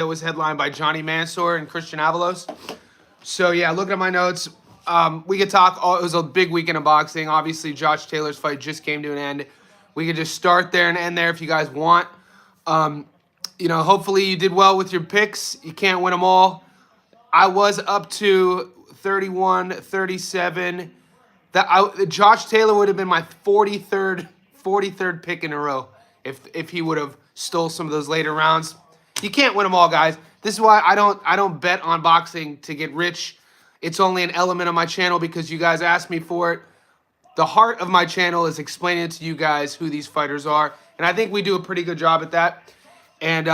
It was headlined by Johnny Mansour and Christian Avalos. So yeah, looking at my notes, we could talk. It was a big weekend of boxing. Obviously, Josh Taylor's fight just came to an end. We could just start there and end there if you guys want. Hopefully you did well with your picks. You can't win them all. I was up to 31, 37. Josh Taylor would have been my 43rd pick in a row if he would have stole some of those later rounds. You can't win them all, guys. This is why I don't bet on boxing to get rich. It's only an element of my channel because you guys asked me for it. The heart of my channel is explaining to you guys who these fighters are, and I think we do a pretty good job at that. And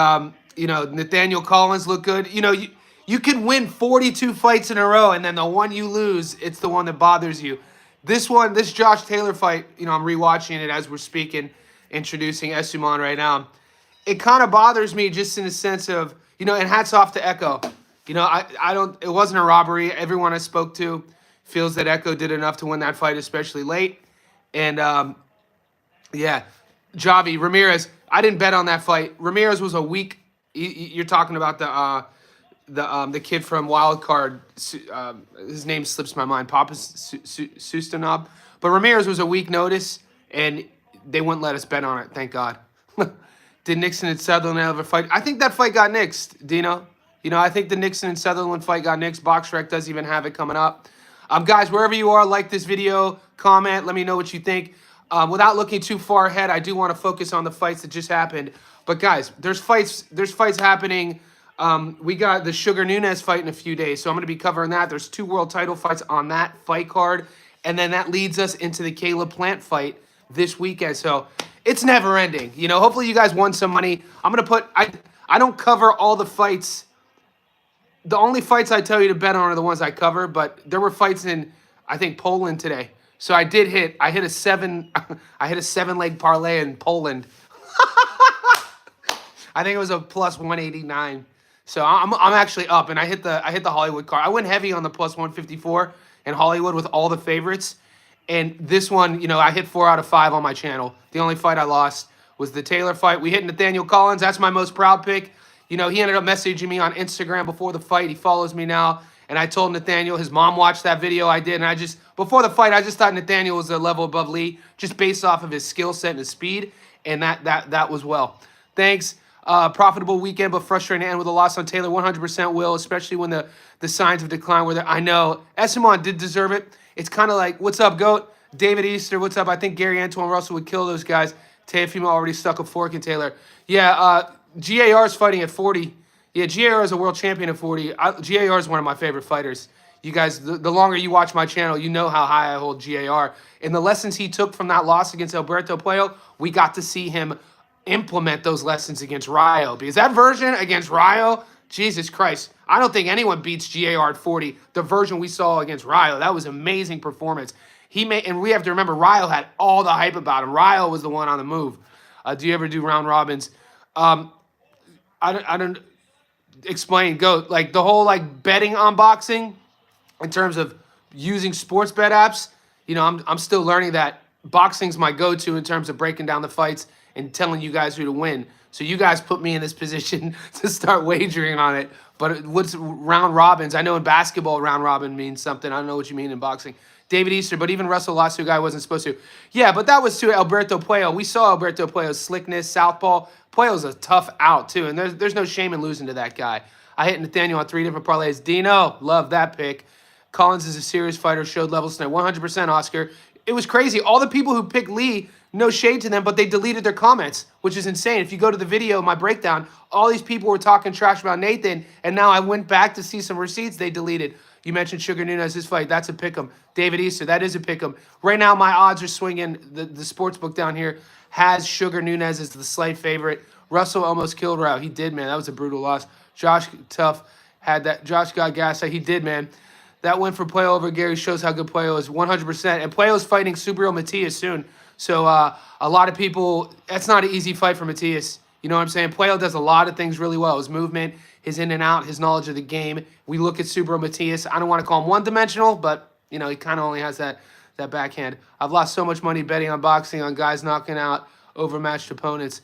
Nathaniel Collins looked good. You can win 42 fights in a row, and then the one you lose, it's the one that bothers you. This Josh Taylor fight, I'm rewatching it as we're speaking, introducing Essuman right now. It kind of bothers me just in the sense of, and hats off to Ekow. It wasn't a robbery. Everyone I spoke to feels that Ekow did enough to win that fight, especially late. And, Javi, Ramirez, I didn't bet on that fight. Ramirez was a weak, you're talking about the kid from Wild Card, his name slips my mind, Papa Sustanov. But Ramirez was a weak notice, and they wouldn't let us bet on it, thank God. Did Nixon and Sutherland ever fight? I think that fight got nixed, Dino. I think the Nixon and Sutherland fight got nixed. BoxRec doesn't even have it coming up. Guys, wherever you are, like this video, comment, let me know what you think. Without looking too far ahead, I do want to focus on the fights that just happened. But guys, there's fights happening. We got the Sugar Nunez fight in a few days, so I'm going to be covering that. There's 2 world title fights on that fight card, and then that leads us into the Caleb Plant fight this weekend. So it's never ending. Hopefully you guys won some money. I'm going to put, I don't cover all the fights. The only fights I tell you to bet on are the ones I cover, but there were fights in, I think, Poland today. So I hit a 7-leg parlay in Poland. I think it was a plus 189. So I'm actually up, and I hit the Hollywood card. I went heavy on the plus 154 in Hollywood with all the favorites. And this one, I hit 4 out of 5 on my channel. The only fight I lost was the Taylor fight. We hit Nathaniel Collins. That's my most proud pick. He ended up messaging me on Instagram before the fight. He follows me now. And I told Nathaniel, his mom watched that video I did. And before the fight, I just thought Nathaniel was a level above Lee, just based off of his skill set and his speed. And that was well. Thanks. Profitable weekend, but frustrating to end with a loss on Taylor. 100% will, especially when the signs of decline were there. I know. Essuman did deserve it. It's kind of like, what's up, GOAT? David Easter, what's up? I think Gary Antoine Russell would kill those guys. Teofimo already stuck a fork in Taylor. Yeah, GAR is fighting at 40. Yeah, GAR is a world champion at 40. GAR is one of my favorite fighters. You guys, the longer you watch my channel, you know how high I hold GAR. And the lessons he took from that loss against Alberto Puello, we got to see him implement those lessons against Rayo. Because that version against Rayo, Jesus Christ, I don't think anyone beats GAR at 40. The version we saw against Rayo, that was an amazing performance. And we have to remember, Rayo had all the hype about him. Rayo was the one on the move. Do you ever do round robins? I don't explain. Go like the whole betting on boxing in terms of using sports bet apps. I'm still learning that boxing's my go-to in terms of breaking down the fights and telling you guys who to win. So you guys put me in this position to start wagering on it. But what's round robins? I know in basketball, round robin means something. I don't know what you mean in boxing. David Easter, but even Russell lost to a guy wasn't supposed to. Yeah, but that was to Alberto Puello. We saw Alberto Puello's slickness, southpaw. Puello's a tough out, too, and there's no shame in losing to that guy. I hit Nathaniel on 3 different parlays. Dino, love that pick. Collins is a serious fighter, showed levels tonight. 100% Oscar. It was crazy. All the people who picked Lee, no shade to them, but they deleted their comments, which is insane. If you go to the video, my breakdown, all these people were talking trash about Nathan, and now I went back to see some receipts they deleted. You mentioned Sugar Nunez, his fight. That's a pick'em. David Easter, that is a pick'em. Right now, my odds are swinging. The sports book down here has Sugar Nunez as the slight favorite. Russell almost killed Rao. He did, man. That was a brutal loss. Josh, tough. Had that. Josh got gas. He did, man. That win for Puello over Gary shows how good Puello is. 100%. And Puello's fighting Subriel Matias soon. So a lot of people, that's not an easy fight for Matias. You know what I'm saying? Puello does a lot of things really well. His movement, his in and out, his knowledge of the game. We look at Subriel Matias. I don't want to call him one-dimensional, but, he kind of only has that backhand. I've lost so much money betting on boxing on guys knocking out overmatched opponents.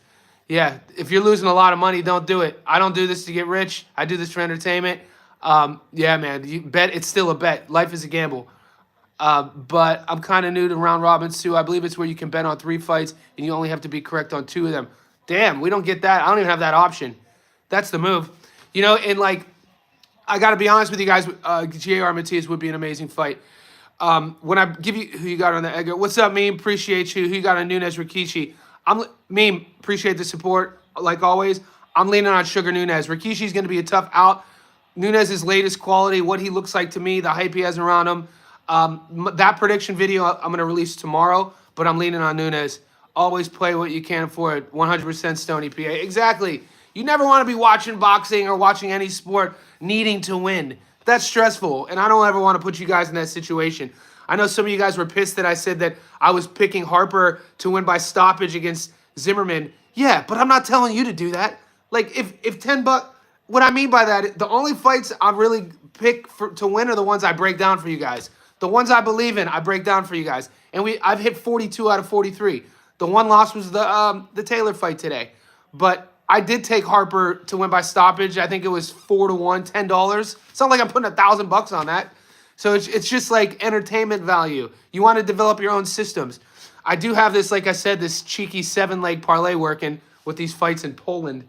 Yeah, if you're losing a lot of money, don't do it. I don't do this to get rich. I do this for entertainment. Yeah, man, you bet. It's still a bet. Life is a gamble. But I'm kind of new to round robins too. I believe it's where you can bet on 3 fights and you only have to be correct on 2 of them. Damn, we don't get that. I don't even have that option. That's the move. You know, and like, I got to be honest with you guys. J.R. Matias would be an amazing fight. When I give you who you got on the Edgar, what's up, Meme? Appreciate you. Who you got on Nunes Rikishi? Meme. Appreciate the support like always. I'm leaning on Sugar Nunes. Rikishi's going to be a tough out. Nunes' latest quality, what he looks like to me, the hype he has around him. That prediction video I'm going to release tomorrow, but I'm leaning on Nunes. Always play what you can afford. 100% Stony PA. Exactly. You never want to be watching boxing or watching any sport needing to win. That's stressful, and I don't ever want to put you guys in that situation. I know some of you guys were pissed that I said that I was picking Harper to win by stoppage against Zimmerman. Yeah, but I'm not telling you to do that. Like, if $10, what I mean by that, the only fights I really pick to win are the ones I break down for you guys. The ones I believe in, I break down for you guys. And I've hit 42 out of 43. The one loss was the Taylor fight today. But I did take Harper to win by stoppage. I think it was 4-1, $10. It's not like I'm putting $1,000 on that. So it's just like entertainment value. You want to develop your own systems. I do have this, like I said, this cheeky 7-leg parlay working with these fights in Poland.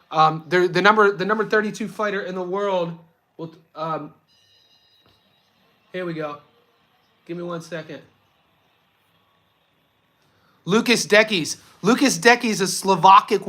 The number 32 fighter in the world. Will, here we go. Give me 1 second. Lucas Dekis. Lucas Dekis is Slovakic.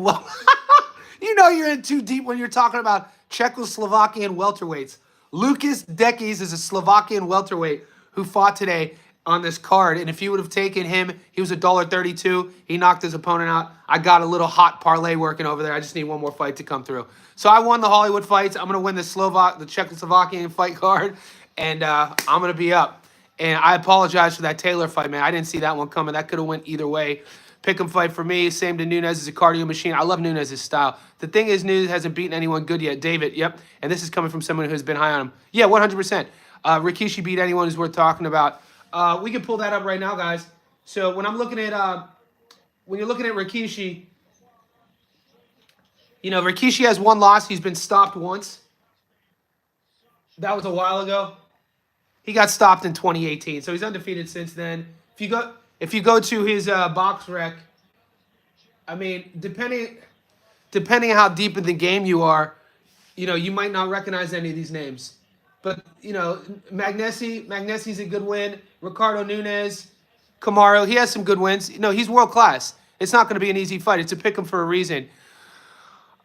You know you're in too deep when you're talking about Czechoslovakian welterweights. Lucas Dekis is a Slovakian welterweight who fought today on this card. And if you would have taken him, he was $1.32. He knocked his opponent out. I got a little hot parlay working over there. I just need one more fight to come through. So I won the Hollywood fights. I'm going to win the Czechoslovakian fight card. And I'm going to be up. And I apologize for that Taylor fight, man. I didn't see that one coming. That could have went either way. Pick 'em fight for me. Same to Nunes as a cardio machine. I love Nunes' style. The thing is, Nunes hasn't beaten anyone good yet. David, yep. And this is coming from someone who's been high on him. Yeah, 100%. Rikishi beat anyone who's worth talking about. We can pull that up right now, guys. So when I'm looking at, when you're looking at Rikishi, you know, Rikishi has 1 loss. He's been stopped once. That was a while ago. He got stopped in 2018, so he's undefeated since then. If you go to his box rec, I mean, depending on how deep in the game you are, you know, you might not recognize any of these names. But, you know, Magnesi's a good win. Ricardo Nunes, Kamaru, he has some good wins. You know, he's world class. It's not going to be an easy fight. It's a pick him for a reason.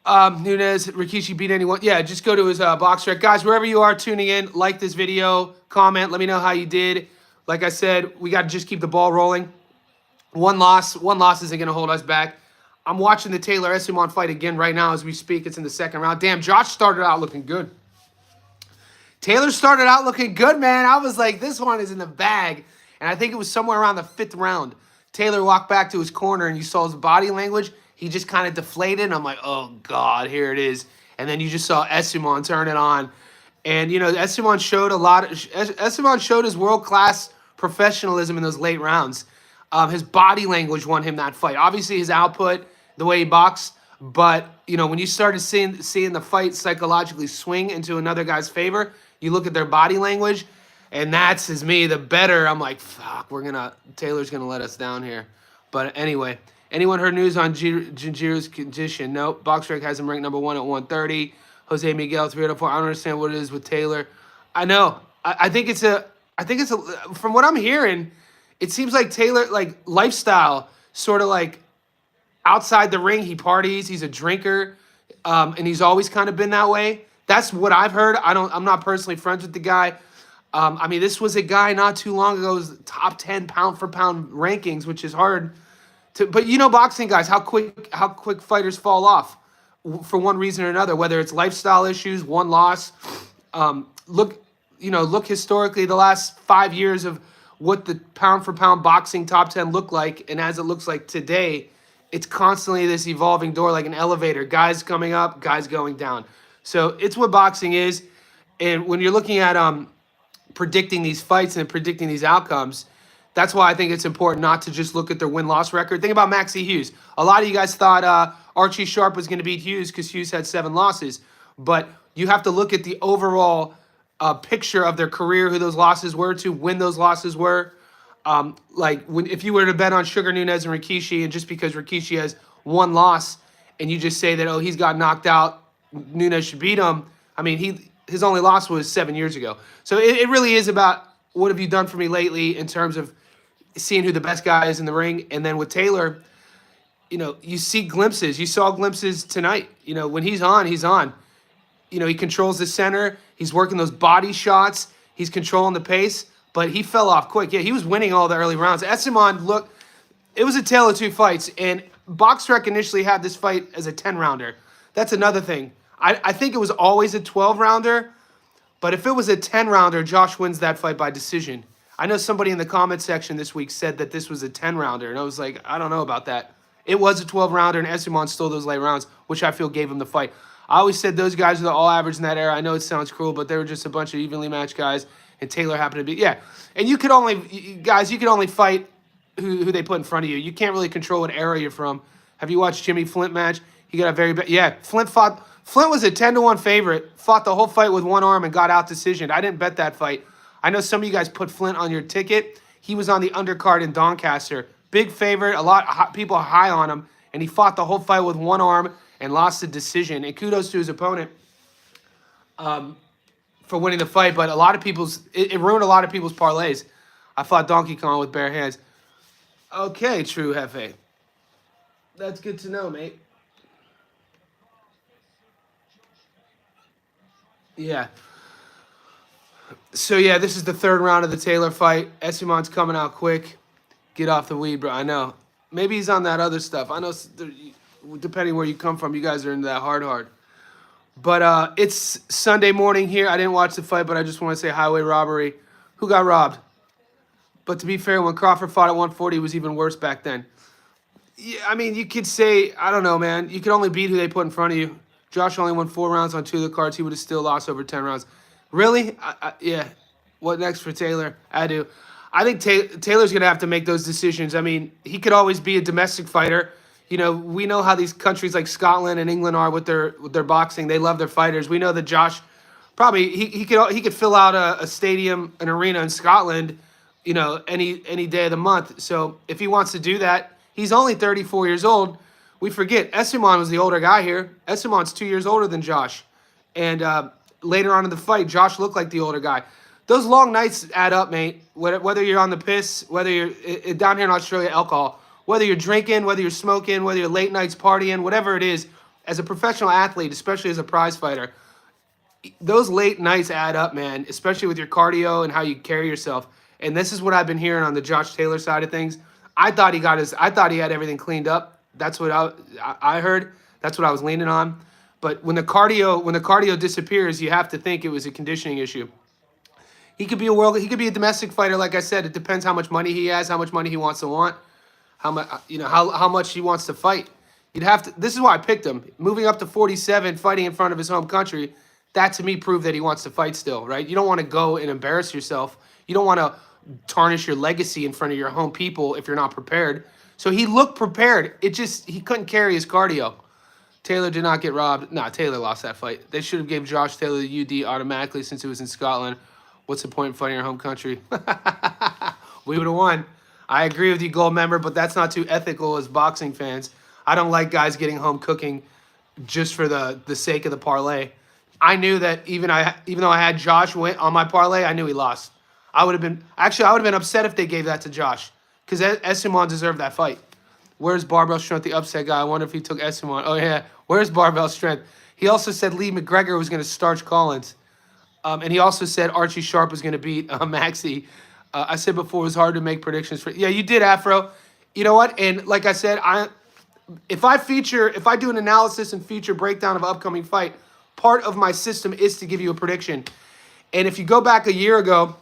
Nunes, Rikishi beat anyone. Yeah, just go to his box rec. Guys, wherever you are tuning in, like this video, comment, let me know how you did. Like I said, we got to just keep the ball rolling. One loss isn't going to hold us back. I'm watching the Taylor Essuman fight again right now as we speak. It's in the 2nd round. Damn, Josh started out looking good. Taylor started out looking good, man. I was like, this one is in the bag. And I think it was somewhere around the 5th round. Taylor walked back to his corner, and you saw his body language. He just kind of deflated, and I'm like, oh, God, here it is. And then you just saw Essuman turn it on. And, you know, Essuman showed his world-class professionalism in those late rounds. His body language won him that fight. Obviously, his output, the way he boxed. But, you know, when you started seeing the fight psychologically swing into another guy's favor, you look at their body language, and that's, as me, the better. I'm like, fuck, Taylor's going to let us down here. But anyway, anyone heard news on Jinjiru's condition? Nope. BoxRec has him ranked number 1 at 130. Jose Miguel, 304. I don't understand what it is with Taylor. I know. I think it's a, from what I'm hearing, it seems like Taylor, like, lifestyle, sort of like, outside the ring, he parties, he's a drinker, and he's always kind of been that way. That's what I've heard. I'm not personally friends with the guy. I mean, this was a guy not too long ago, was top 10 pound for pound rankings, which is hard to, but you know, boxing guys, how quick fighters fall off for one reason or another, whether it's lifestyle issues, 1 loss. Look historically, the last 5 years of what the pound for pound boxing top 10 looked like, and as it looks like today, it's constantly this evolving door, like an elevator. Guys coming up, guys going down. So it's what boxing is. And when you're looking at predicting these fights and predicting these outcomes, that's why I think it's important not to just look at their win-loss record. Think about Maxie Hughes. A lot of you guys thought Archie Sharp was going to beat Hughes because Hughes had 7 losses. But you have to look at the overall picture of their career, who those losses were to, when those losses were. If you were to bet on Sugar Nunez and Rikishi, and just because Rikishi has 1 loss, and you just say that, oh, he's got knocked out, Nunez should beat him. I mean, his only loss was 7 years ago. So it really is about what have you done for me lately in terms of seeing who the best guy is in the ring. And then with Taylor, you see glimpses. You saw glimpses tonight. When he's on, he's on. He controls the center. He's working those body shots. He's controlling the pace. But he fell off quick. Yeah, he was winning all the early rounds. Essuman, look, it was a tale of 2 fights. And BoxRec initially had this fight as a 10-rounder. That's another thing. I think it was always a 12-rounder. But if it was a 10-rounder, Josh wins that fight by decision. I know somebody in the comment section this week said that this was a 10-rounder. And I was like, I don't know about that. It was a 12-rounder, and Essuman stole those late rounds, which I feel gave him the fight. I always said those guys were the all-average in that era. I know it sounds cruel, but they were just a bunch of evenly matched guys, and Taylor happened to be. Yeah, and you could only fight who they put in front of you. You can't really control what era you're from. Have you watched Jimmy Flint match? He got a very bad. Yeah, Flint was a 10-1 favorite, fought the whole fight with 1 arm and got out decision. I didn't bet that fight. I know some of you guys put Flint on your ticket. He was on the undercard in Doncaster. Big favorite, people are high on him, and he fought the whole fight with 1 arm and lost the decision. And kudos to his opponent for winning the fight, but it ruined a lot of people's parlays. I fought Donkey Kong with bare hands. Okay, True Hefe. That's good to know, mate. Yeah. So, yeah, this is the 3rd round of the Taylor fight. Essuman's coming out quick. Get off the weed, bro. I know. Maybe he's on that other stuff. I know, depending where you come from, you guys are into that hard. But it's Sunday morning here. I didn't watch the fight, but I just want to say highway robbery. Who got robbed? But to be fair, when Crawford fought at 140, it was even worse back then. Yeah, I mean, you could say, I don't know, man. You could only beat who they put in front of you. Josh only won 4 rounds on 2 of the cards. He would have still lost over 10 rounds. Really? Yeah. What next for Taylor? I do. I think Taylor's going to have to make those decisions. I mean, he could always be a domestic fighter. We know how these countries like Scotland and England are with their boxing. They love their fighters. We know that Josh probably he could fill out a stadium, an arena in Scotland, any day of the month. So if he wants to do that, he's only 34 years old. We forget Essuman was the older guy here. Essuman's 2 years older than Josh, and later on in the fight, Josh looked like the older guy. Those long nights add up, mate. Whether you're on the piss, whether you're down here in Australia, alcohol, whether you're drinking, whether you're smoking, whether you're late nights partying, whatever it is, as a professional athlete, especially as a prize fighter, those late nights add up, man, especially with your cardio and how you carry yourself. And this is what I've been hearing on the Josh Taylor side of things. I thought he had everything cleaned up. That's what I heard. That's what I was leaning on. But when the cardio disappears, you have to think it was a conditioning issue. He could be a domestic fighter, like I said. It depends how much money he has, how much money he wants to want, how much he wants to fight. This is why I picked him. Moving up to 47, fighting in front of his home country, that to me proved that he wants to fight still, right? You don't want to go and embarrass yourself. You don't want to tarnish your legacy in front of your home people if you're not prepared. So he looked prepared. He couldn't carry his cardio. Taylor did not get robbed. Nah, Taylor lost that fight. They should have gave Josh Taylor the UD automatically since it was in Scotland. What's the point in fighting your home country? We would have won. I agree with you, Gold member, but that's not too ethical as boxing fans. I don't like guys getting home cooking just for the sake of the parlay. I knew that even though I had Josh win on my parlay, I knew he lost. I would have been upset if they gave that to Josh because Essuman deserved that fight. Where's Barbell Strength, the upset guy? I wonder if he took Essuman. Oh, yeah. Where's Barbell Strength? He also said Lee McGregor was going to starch Collins. And he also said Archie Sharp was going to beat Maxey. I said before it was hard to make predictions for. Yeah, you did, Afro. You know what? And like I said, if I do an analysis and feature breakdown of upcoming fight, part of my system is to give you a prediction. And if you go back a year ago,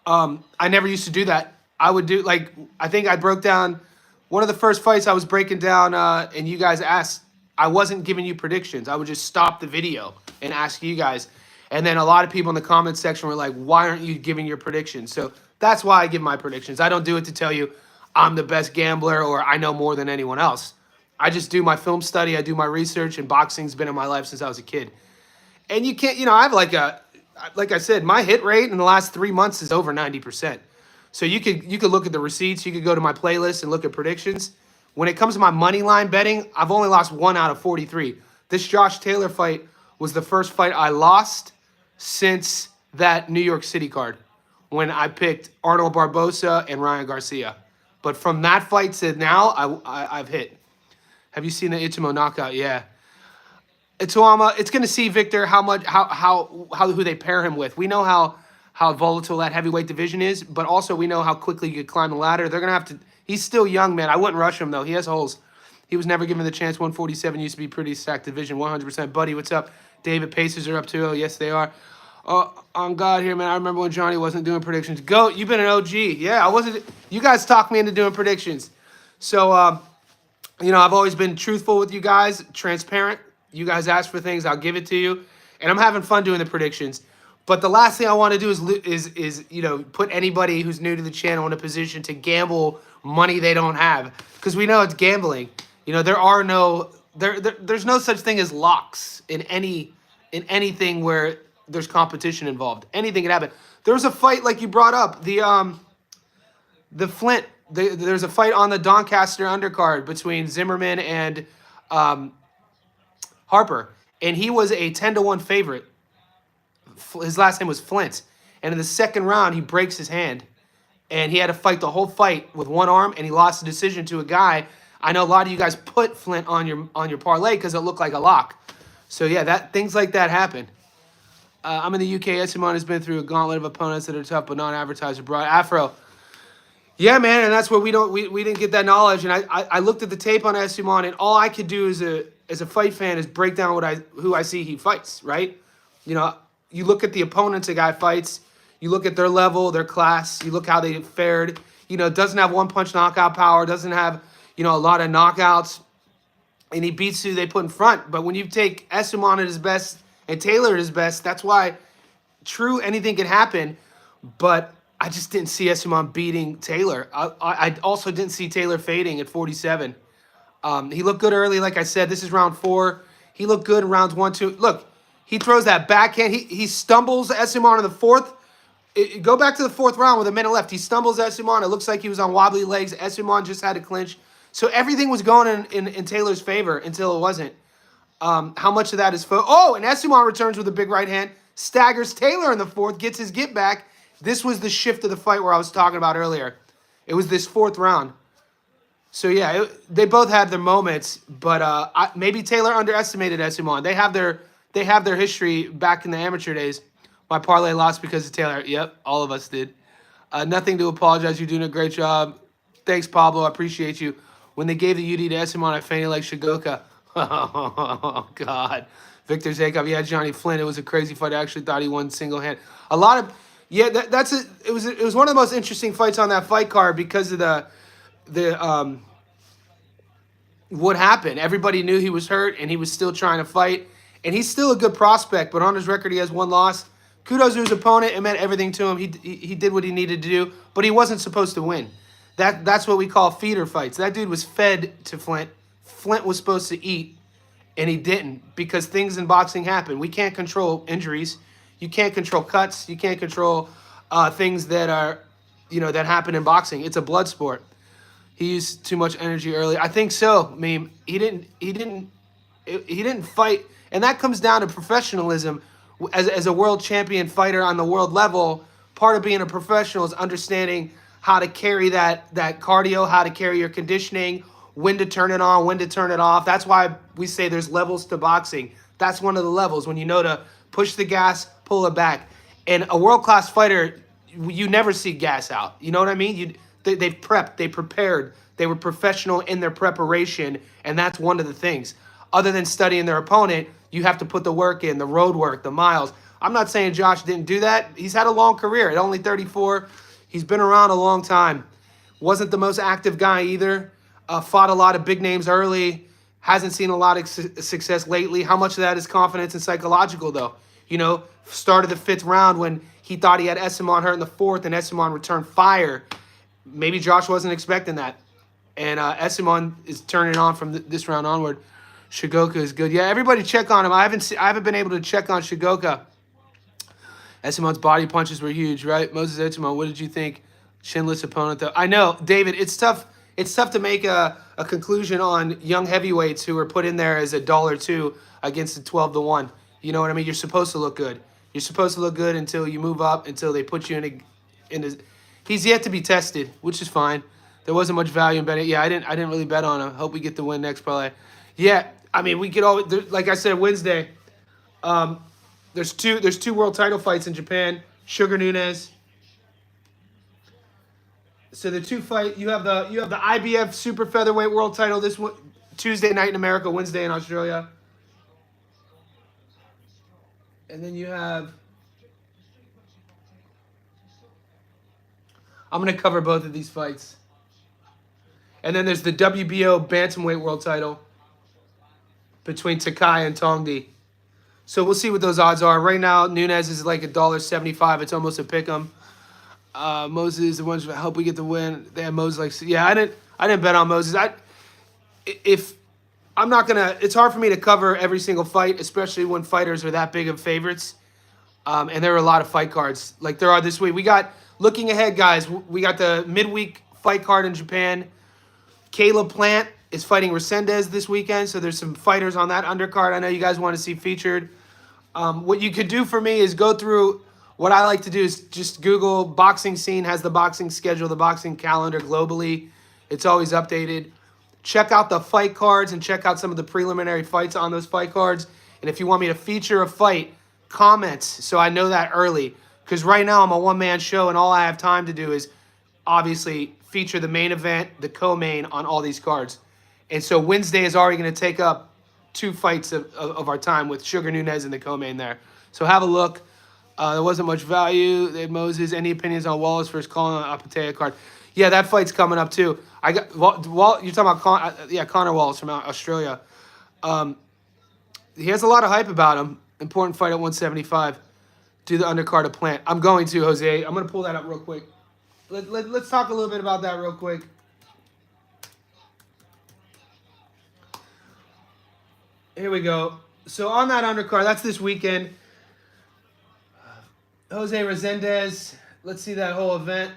I never used to do that. I would do I think I broke down one of the first fights I was breaking down, and you guys asked. I wasn't giving you predictions. I would just stop the video and ask you guys. And then a lot of people in the comments section were like, why aren't you giving your predictions? So that's why I give my predictions. I don't do it to tell you I'm the best gambler or I know more than anyone else. I just do my film study. I do my research, and boxing's been in my life since I was a kid. And you can't, I have like I said, my hit rate in the last 3 months is over 90%. So you could look at the receipts. You could go to my playlist and look at predictions. When it comes to my money line betting, I've only lost 1 out of 43. This Josh Taylor fight was the first fight I lost since that New York City card when I picked Arnold Barboza and Ryan Garcia. But from that fight to now, I've hit. Have you seen the Itamo knockout? Yeah. Ituama, it's going to see, Victor, who they pair him with. We know how volatile that heavyweight division is, but also we know how quickly you could climb the ladder. They're going to have to – he's still young, man. I wouldn't rush him, though. He has holes. He was never given the chance. 147 used to be pretty stacked division. 100%. Buddy, what's up? David, Pacers are up too. Oh, yes, they are. On God here, man. I remember when Johnny wasn't doing predictions. Goat, you've been an OG. Yeah, I wasn't – you guys talked me into doing predictions. So, I've always been truthful with you guys, transparent. You guys ask for things, I'll give it to you. And I'm having fun doing the predictions. But the last thing I want to do is put anybody who's new to the channel in a position to gamble money they don't have, because we know it's gambling. There's no such thing as locks in anything where there's competition involved. Anything can happen. There was a fight like you brought up, the Flint. There's a fight on the Doncaster undercard between Zimmerman and Harper, and he was a 10-1 favorite. His last name was Flint, and in the second round, he breaks his hand, and he had to fight the whole fight with one arm, and he lost the decision to a guy. I know a lot of you guys put Flint on your parlay because it looked like a lock. So yeah, things like that happen. I'm in the UK. Essuman has been through a gauntlet of opponents that are tough but not advertised abroad. Afro. Yeah, man, and that's where we didn't get that knowledge. And I looked at the tape on Essuman, and all I could do as a fight fan is break down who I see he fights, right? You look at the opponents a guy fights, you look at their level, their class, you look how they fared. Doesn't have one-punch knockout power, doesn't have, a lot of knockouts, and he beats who they put in front. But when you take Essuman at his best and Taylor at his best, that's why, true, anything can happen, but I just didn't see Essuman beating Taylor. I also didn't see Taylor fading at 47. He looked good early, like I said. This is round 4. He looked good in rounds 1, 2. Look, he throws that backhand. He stumbles Essuman in the 4th. Go back to the 4th round with a minute left. He stumbles Essuman. It looks like he was on wobbly legs. Essuman just had to clinch. So everything was going in Taylor's favor until it wasn't. How much of that is... and Essuman returns with a big right hand. Staggers Taylor in the 4th. Gets his get back. This was the shift of the fight where I was talking about earlier. It was this 4th round. So, yeah, they both had their moments, but maybe Taylor underestimated Essuman. They have their history back in the amateur days. My parlay lost because of Taylor. Yep, all of us did. Nothing to apologize. You're doing a great job. Thanks, Pablo. I appreciate you. When they gave the UD to Essuman, I fainted like Shigoka. Oh, God. Victor Zakov, yeah, Johnny Flynn. It was a crazy fight. I actually thought he won single hand. A lot of... Yeah, that's it. It was one of the most interesting fights on that fight card because of what happened. Everybody knew he was hurt, and he was still trying to fight. And he's still a good prospect, but on his record, he has 1 loss. Kudos to his opponent. It meant everything to him. He did what he needed to do, but he wasn't supposed to win. That's what we call feeder fights. That dude was fed to Flint. Flint was supposed to eat, and he didn't because things in boxing happen. We can't control injuries. You can't control cuts. You can't control things that are, that happen in boxing. It's a blood sport. He used too much energy early. I think so. I mean, he didn't fight, and that comes down to professionalism. As a world champion fighter on the world level, part of being a professional is understanding how to carry that cardio, how to carry your conditioning, when to turn it on, when to turn it off. That's why we say there's levels to boxing. That's one of the levels, when you know to push the gas, pull it back. And a world-class fighter, you never see gas out. You know what I mean? They've prepped, they prepared, they were professional in their preparation, and that's one of the things. Other than studying their opponent, you have to put the work in, the road work, the miles. I'm not saying Josh didn't do that. He's had a long career. At only 34, he's been around a long time. Wasn't the most active guy either. Fought a lot of big names early. Hasn't seen a lot of success lately. How much of that is confidence and psychological, though? Started the 5th round when he thought he had Essuman hurt in the 4th, and Essuman returned fire. Maybe Josh wasn't expecting that. And Essuman is turning on from this round onward. Shigoka is good. Yeah, everybody check on him. I haven't been able to check on Shigoka. Essuman's body punches were huge, right? Moses Essuman, what did you think? Shinless opponent, though. I know, David, it's tough. It's tough to make a conclusion on young heavyweights who are put in there as $1-2 against a 12-1. You know what I mean? You're supposed to look good. You're supposed to look good until you move up, until they put you in a. He's yet to be tested, which is fine. There wasn't much value in betting. Yeah, I didn't really bet on him. Hope we get the win next parlay. Yeah, I mean, we could always, like I said, Wednesday. There's two world title fights in Japan. Sugar Nunez. So the two fight, you have the IBF super featherweight world title this Tuesday night in America, Wednesday in Australia. And then you have, I'm going to cover both of these fights. And then there's the WBO bantamweight world title between Takai and Tongdi. So we'll see what those odds are. Right now, Nunez is like $1.75. It's almost a pick 'em. Moses, the ones that help we get the win. They have Moses like, yeah, I didn't bet on Moses. I'm not gonna. It's hard for me to cover every single fight, especially when fighters are that big of favorites. And there are a lot of fight cards like there are this week. We got looking ahead, guys. We got the midweek fight card in Japan. Caleb Plant is fighting Resendez this weekend, so there's some fighters on that undercard. I know you guys want to see featured. What you could do for me is go through. What I like to do is just Google Boxing Scene, has the boxing schedule, the boxing calendar globally. It's always updated. Check out the fight cards and check out some of the preliminary fights on those fight cards. And if you want me to feature a fight, comments so I know that early. Because right now I'm a one-man show and all I have time to do is obviously feature the main event, the co-main on all these cards. And so Wednesday is already going to take up 2 fights of our time with Sugar Nunez and the co-main there. So have a look. There wasn't much value. They had Moses. Any opinions on Wallace versus Colin on Apatea card? Yeah, that fight's coming up too. I got you're talking about Connor Wallace from Australia. He has a lot of hype about him. Important fight at 175. Do the undercard of Plant. I'm going to, Jose. I'm going to pull that up real quick. Let's talk a little bit about that real quick. Here we go. So on that undercard, that's this weekend. Jose Resendez. Let's see that whole event.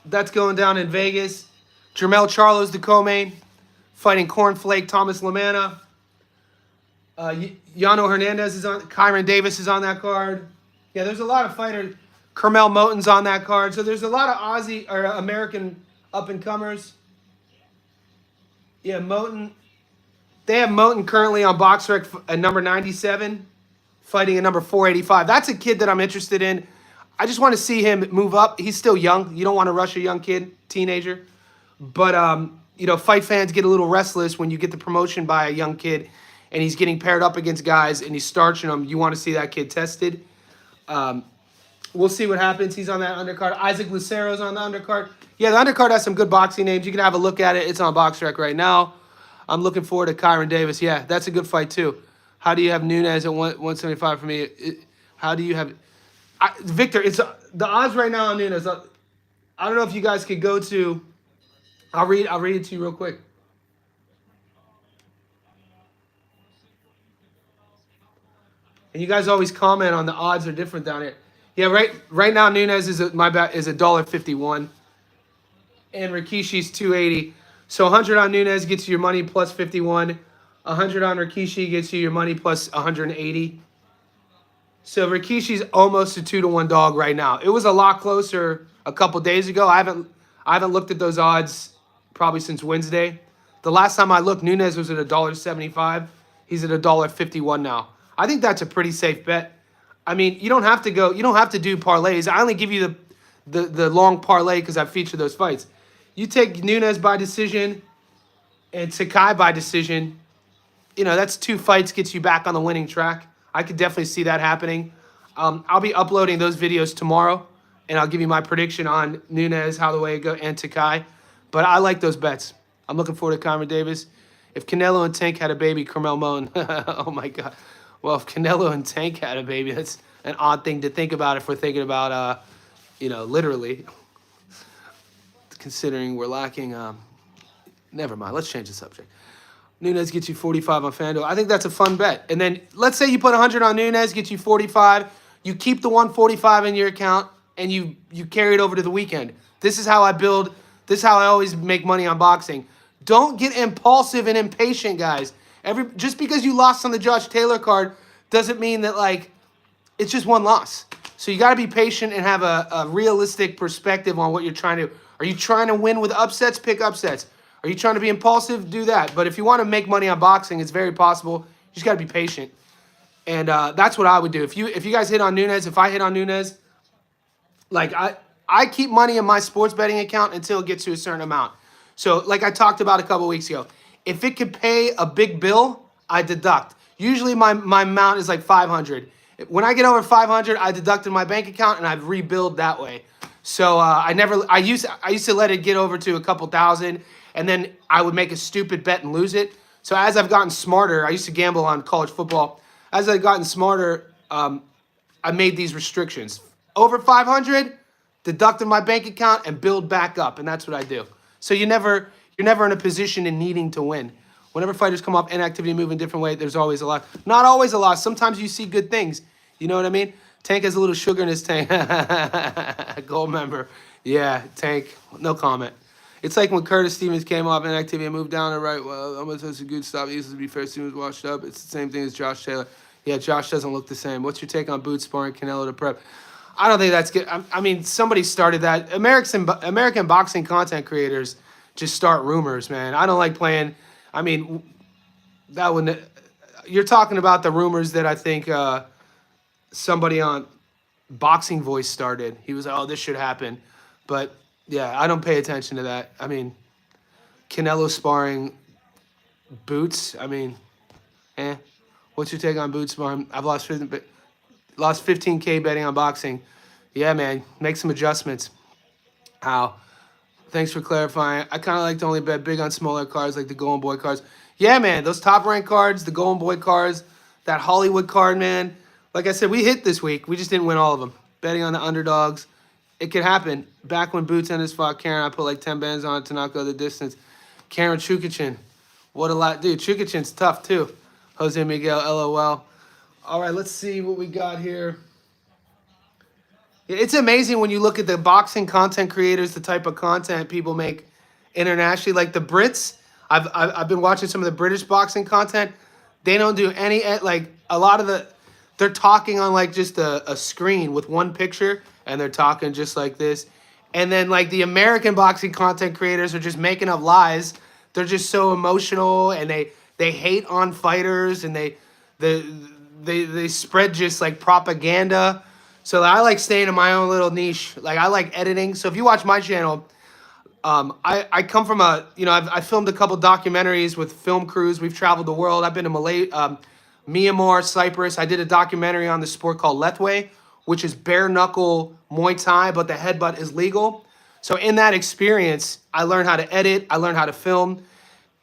That's going down in Vegas. Jermell Charlo's the co-main. Fighting Cornflake Thomas Lamanna. Yano Hernandez is on. Kyron Davis is on that card. Yeah, there's a lot of fighters. Kermel Moton's on that card. So there's a lot of Aussie or American up-and-comers. Yeah, Moton. They have Moton currently on BoxRec at number 97, fighting at number 485. That's a kid that I'm interested in. I just want to see him move up. He's still young. You don't want to rush a young kid, teenager. But, fight fans get a little restless when you get the promotion by a young kid and he's getting paired up against guys and he's starching them. You want to see that kid tested. We'll see what happens. He's on that undercard. Isaac Lucero's on the undercard. Yeah, the undercard has some good boxing names. You can have a look at it. It's on BoxRec right now. I'm looking forward to Kyron Davis. Yeah, that's a good fight too. How do you have Nunez at 175 for me? How do you have... Victor, it's the odds right now on Nunez. I don't know if you guys could go to... I'll read it to you real quick. And you guys always comment on the odds are different down here. Yeah, right now Nunez is $1.51. And Rikishi's 280. So 100 on Nunez gets you your money plus 51. 100 on Rikishi gets you your money plus 180. So Rikishi's almost a 2-1 dog right now. It was a lot closer a couple days ago. I haven't looked at those odds probably since Wednesday. The last time I looked, Nunez was at $1.75. He's at $1.51 now. I think that's a pretty safe bet. I mean, you don't have to do parlays. I only give you the long parlay because I feature those fights. You take Nunez by decision and Sakai by decision. That's 2 fights, gets you back on the winning track. I could definitely see that happening. I'll be uploading those videos tomorrow, and I'll give you my prediction on Nunez, how the way it goes, and Takai. But I like those bets. I'm looking forward to Kyron Davis. If Canelo and Tank had a baby, Kermel Moton. Oh, my God. Well, if Canelo and Tank had a baby, that's an odd thing to think about if we're thinking about, literally. considering we're lacking. Never mind. Let's change the subject. Nunez gets you 45 on FanDuel. I think that's a fun bet. And then let's say you put 100 on Nunez, gets you 45. You keep the 145 in your account, and you carry it over to the weekend. This is how I build. This is how I always make money on boxing. Don't get impulsive and impatient, guys. Just because you lost on the Josh Taylor card doesn't mean that, like, it's just one loss. So you got to be patient and have a realistic perspective on what you're trying to do. Are you trying to win with upsets? Pick upsets. Are you trying to be impulsive? Do that. But if you want to make money on boxing, it's very possible. You just got to be patient. And that's what I would do. If you guys hit on Nunez, if I hit on Nunez, like I keep money in my sports betting account until it gets to a certain amount. So like I talked about a couple weeks ago, if it could pay a big bill, I deduct. Usually my amount is like 500. When I get over 500, I deduct in my bank account and I rebuild that way. So I used to let it get over to a couple thousand, and then I would make a stupid bet and lose it. So as I've gotten smarter, I used to gamble on college football. As I've gotten smarter, I made these restrictions. Over 500, deduct in my bank account and build back up, and that's what I do. So you're never in a position in needing to win. Whenever fighters come off inactivity, move in a different way, there's always a loss. Not always a loss. Sometimes you see good things. You know what I mean? Tank has a little sugar in his tank. Gold member. Yeah, Tank. No comment. It's like when Curtis Stevens came off inactivity and moved down to right. Well, almost has a good stop. He used to be fair. Stevens washed up. It's the same thing as Josh Taylor. Yeah, Josh doesn't look the same. What's your take on Boots sparring Canelo to prep? I don't think that's good. I mean, somebody started that. American boxing content creators just start rumors, man. I don't like playing. I mean, that one. You're talking about the rumors that I think somebody on Boxing Voice started. He was like, oh, this should happen. But, yeah, I don't pay attention to that. I mean, Canelo sparring Boots. I mean, what's your take on Boots sparring? I've lost 15K betting on boxing. Yeah, man, make some adjustments. How? Thanks for clarifying. I kind of like to only bet big on smaller cards like the Golden Boy cards. Yeah, man, those top-ranked cards, the Golden Boy cards, that Hollywood card, man. Like I said, we hit this week. We just didn't win all of them. Betting on the underdogs. It could happen. Back when Boots and his fought Karen, I put like 10 bands on it to not go the distance. Karen Chukachin. What a lot. Dude, Chukachin's tough, too. Jose Miguel, LOL. All right, let's see what we got here. It's amazing when you look at the boxing content creators, the type of content people make internationally. Like the Brits, I've been watching some of the British boxing content. They don't do any, like a lot of they're talking on like just a screen with one picture, and they're talking just like this. And then like the American boxing content creators are just making up lies. They're just so emotional, and they hate on fighters, and they spread just like propaganda. So I like staying in my own little niche. Like I like editing. So if you watch my channel, I come from I filmed a couple documentaries with film crews. We've traveled the world. I've been to Myanmar, Cyprus. I did a documentary on the sport called Lethwei, which is bare knuckle Muay Thai, but the headbutt is legal. So in that experience, I learned how to edit. I learned how to film.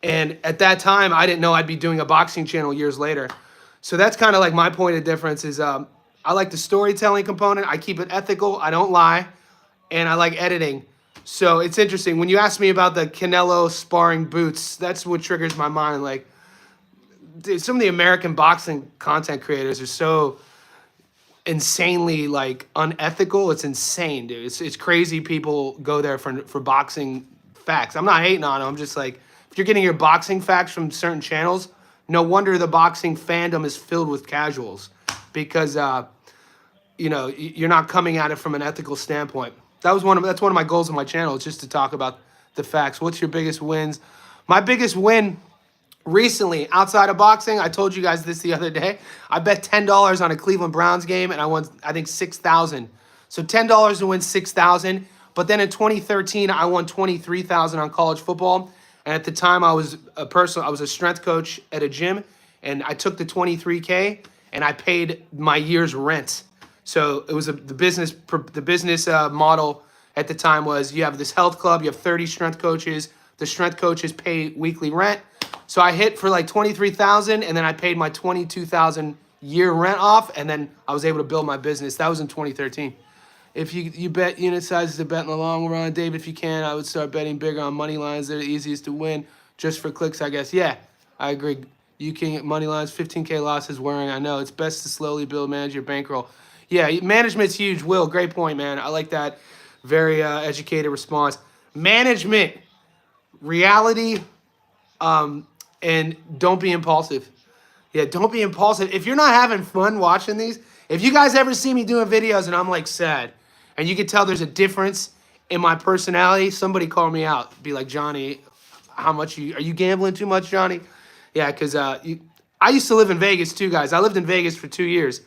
And at that time, I didn't know I'd be doing a boxing channel years later. So that's kind of like my point of difference is I like the storytelling component. I keep it ethical. I don't lie. And I like editing. So it's interesting. When you ask me about the Canelo sparring Boots, that's what triggers my mind. Like, dude, some of the American boxing content creators are so insanely, like, unethical. It's insane, dude. It's crazy people go there for boxing facts. I'm not hating on them. I'm just like, if you're getting your boxing facts from certain channels, no wonder the boxing fandom is filled with casuals because, you're not coming at it from an ethical standpoint. That's one of my goals on my channel, is just to talk about the facts. What's your biggest wins? My biggest win recently, outside of boxing, I told you guys this the other day. I bet $10 on a Cleveland Browns game, and I won, I think, $6,000. So $10 to win $6,000. But then in 2013, I won $23,000 on college football. And at the time, I was a strength coach at a gym, and I took the $23K and I paid my year's rent. So it was the business model at the time was you have this health club, you have 30 strength coaches. The strength coaches pay weekly rent. So I hit for like $23,000, and then I paid my $22,000 year rent off, and then I was able to build my business. That was in 2013. If you bet unit sizes to bet in the long run, Dave, if you can, I would start betting bigger on money lines. They're the easiest to win, just for clicks, I guess. Yeah, I agree. You can get money lines, 15K losses wearing. I know it's best to slowly build, manage your bankroll. Yeah, management's huge. Will, great point, man. I like that. Very educated response. Management, reality, and don't be impulsive. Yeah, don't be impulsive. If you're not having fun watching these, if you guys ever see me doing videos and I'm like sad, and you can tell there's a difference in my personality, somebody call me out. Be like, Johnny, are you gambling too much, Johnny? Yeah, because I used to live in Vegas too, guys. I lived in Vegas for 2 years.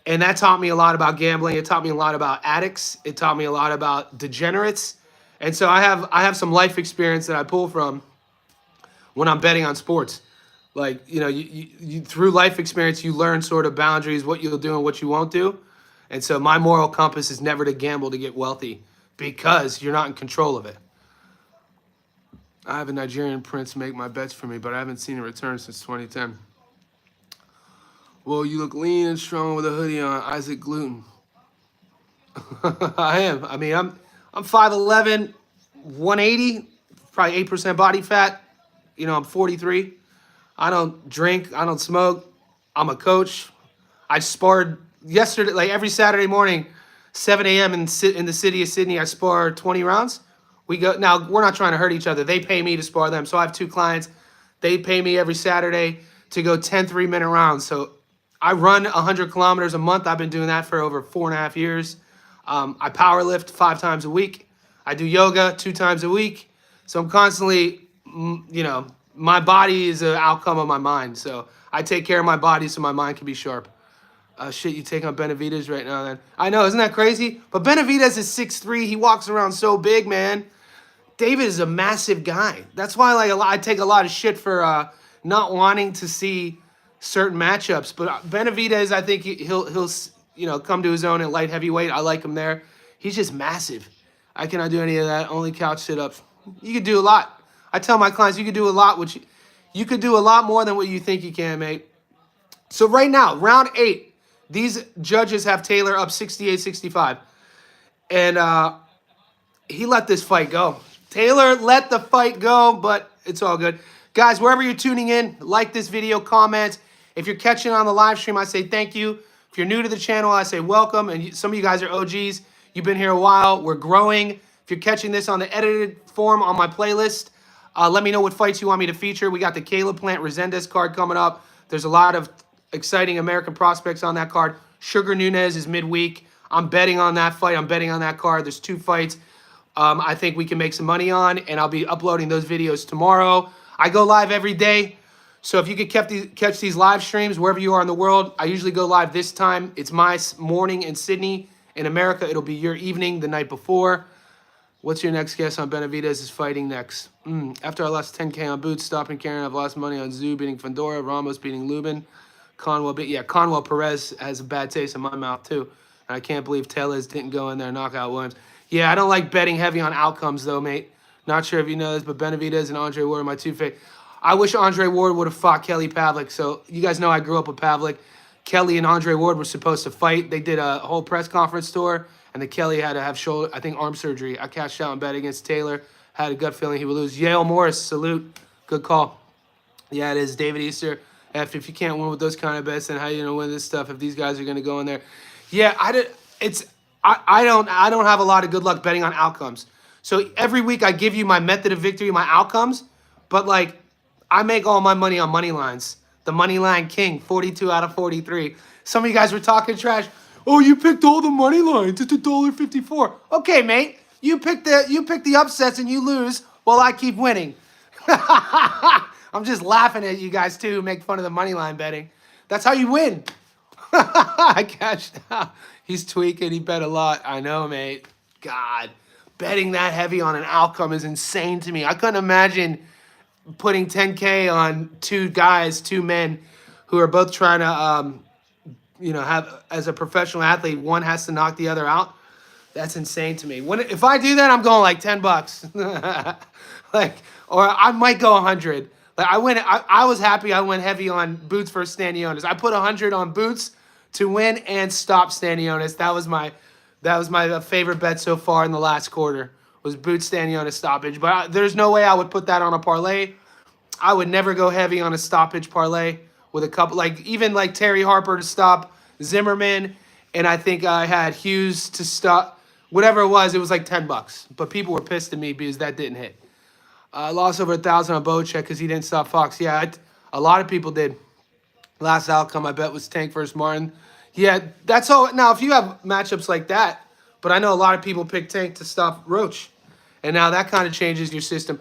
And that taught me a lot about gambling. It taught me a lot about addicts. It taught me a lot about degenerates. And so I have some life experience that I pull from when I'm betting on sports. Like, you through life experience, you learn sort of boundaries, what you'll do and what you won't do. And so my moral compass is never to gamble to get wealthy, because you're not in control of it. I have a Nigerian prince make my bets for me, but I haven't seen a return since 2010. Well, you look lean and strong with a hoodie on, Isaac Gluten. I am. I mean, I'm 5'11", 180, probably 8% body fat. I'm 43. I don't drink. I don't smoke. I'm a coach. I sparred yesterday, like every Saturday morning, 7 a.m. in the city of Sydney. I spar 20 rounds. Now, we're not trying to hurt each other. They pay me to spar them. So I have 2 clients. They pay me every Saturday to go 10 3-minute rounds. So I run 100 kilometers a month. I've been doing that for over 4.5 years. I power lift 5 times a week. I do yoga 2 times a week. So I'm constantly, my body is an outcome of my mind. So I take care of my body so my mind can be sharp. Shit, you take on Benavidez right now then. I know, isn't that crazy? But Benavidez is 6'3". He walks around so big, man. David is a massive guy. That's why I take a lot of shit for not wanting to see certain matchups. But Benavidez, I think he'll come to his own at light heavyweight. I like him there. He's just massive. I cannot do any of that. Only couch sit-ups. You could do a lot. I tell my clients, you could do a lot, you could do a lot more than what you think you can, mate. So right now, round 8, these judges have Taylor up 68-65. And he let this fight go. Taylor let the fight go, but it's all good. Guys, wherever you're tuning in, like this video, comment. If you're catching on the live stream, I say thank you. If you're new to the channel, I say welcome. And some of you guys are OGs. You've been here a while. We're growing. If you're catching this on the edited form on my playlist, let me know what fights you want me to feature. We got the Caleb Plant Resendez card coming up. There's a lot of exciting American prospects on that card. Sugar Nunez is midweek. I'm betting on that fight. I'm betting on that card. There's 2 fights I think we can make some money on, and I'll be uploading those videos tomorrow. I go live every day, so if you could catch these live streams wherever you are in the world, I usually go live this time. It's my morning in Sydney. In America, it'll be your evening the night before. What's your next guess on Benavidez is fighting next? After I lost 10K on Boots, stopping Karen, I've lost money on Zoo beating Fandora, Ramos beating Lubin, Conwell Perez has a bad taste in my mouth too. And I can't believe Tellez didn't go in there and knock out Williams. Yeah, I don't like betting heavy on outcomes though, mate. Not sure if you know this, but Benavidez and Andre Ward are my 2 favorites. I wish Andre Ward would have fought Kelly Pavlik. So you guys know I grew up with Pavlik. Kelly and Andre Ward were supposed to fight. They did a whole press conference tour, and the Kelly had to have arm surgery. I cashed out and bet against Taylor. Had a gut feeling he would lose. Yale Morris, salute. Good call. Yeah, it is. David Easter. If you can't win with those kind of bets, then how are you gonna win this stuff if these guys are gonna go in there? Yeah, I don't have a lot of good luck betting on outcomes. So every week I give you my method of victory, my outcomes, but like I make all my money on money lines. The money line king, 42 out of 43. Some of you guys were talking trash. Oh, you picked all the money lines. It's $1.54. Okay, mate. You pick the upsets and you lose while I keep winning. I'm just laughing at you guys too who make fun of the money line betting. That's how you win. I cashed out. He's tweaking. He bet a lot. I know, mate. God, betting that heavy on an outcome is insane to me. I couldn't imagine putting 10K on 2 men who are both trying to, have as a professional athlete, one has to knock the other out. That's insane to me. If I do that, I'm going like $10. Or I might go 100. I was happy I went heavy on Boots versus Stanionis. I put 100 on Boots to win and stop Stanionis. That That was my favorite bet so far in the last quarter, was boot standing on a stoppage. But there's no way I would put that on a parlay. I would never go heavy on a stoppage parlay with a couple, like even like Terry Harper to stop Zimmerman, and I think I had Hughes to stop. Whatever it was like $10. But people were pissed at me because that didn't hit. I lost over 1,000 on Bocek because he didn't stop Fox. Yeah, a lot of people did. Last outcome I bet was Tank versus Martin. Yeah, that's all. Now, if you have matchups like that, but I know a lot of people pick Tank to stop Roach, and now that kind of changes your system.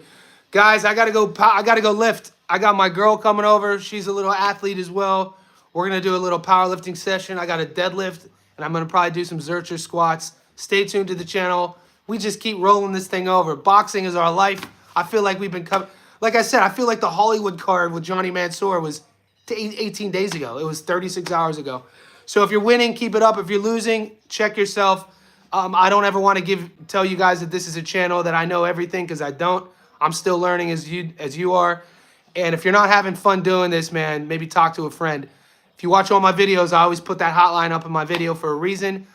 Guys, I gotta go. I gotta go lift. I got my girl coming over. She's a little athlete as well. We're gonna do a little powerlifting session. I got a deadlift, and I'm gonna probably do some Zercher squats. Stay tuned to the channel. We just keep rolling this thing over. Boxing is our life. I feel like we've been coming. Like I said, I feel like the Hollywood card with Johnny Mansour was 18 days ago. It was 36 hours ago. So if you're winning, keep it up. If you're losing, check yourself. I don't ever want to tell you guys that this is a channel that I know everything, because I don't. I'm still learning as you are. And if you're not having fun doing this, man, maybe talk to a friend. If you watch all my videos, I always put that hotline up in my video for a reason.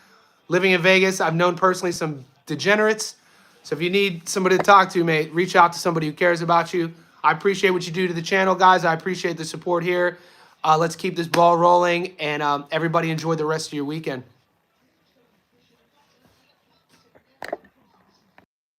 Living in Vegas, I've known personally some degenerates. So if you need somebody to talk to, mate, reach out to somebody who cares about you. I appreciate what you do to the channel, guys. I appreciate the support here. Let's keep this ball rolling, and everybody enjoy the rest of your weekend.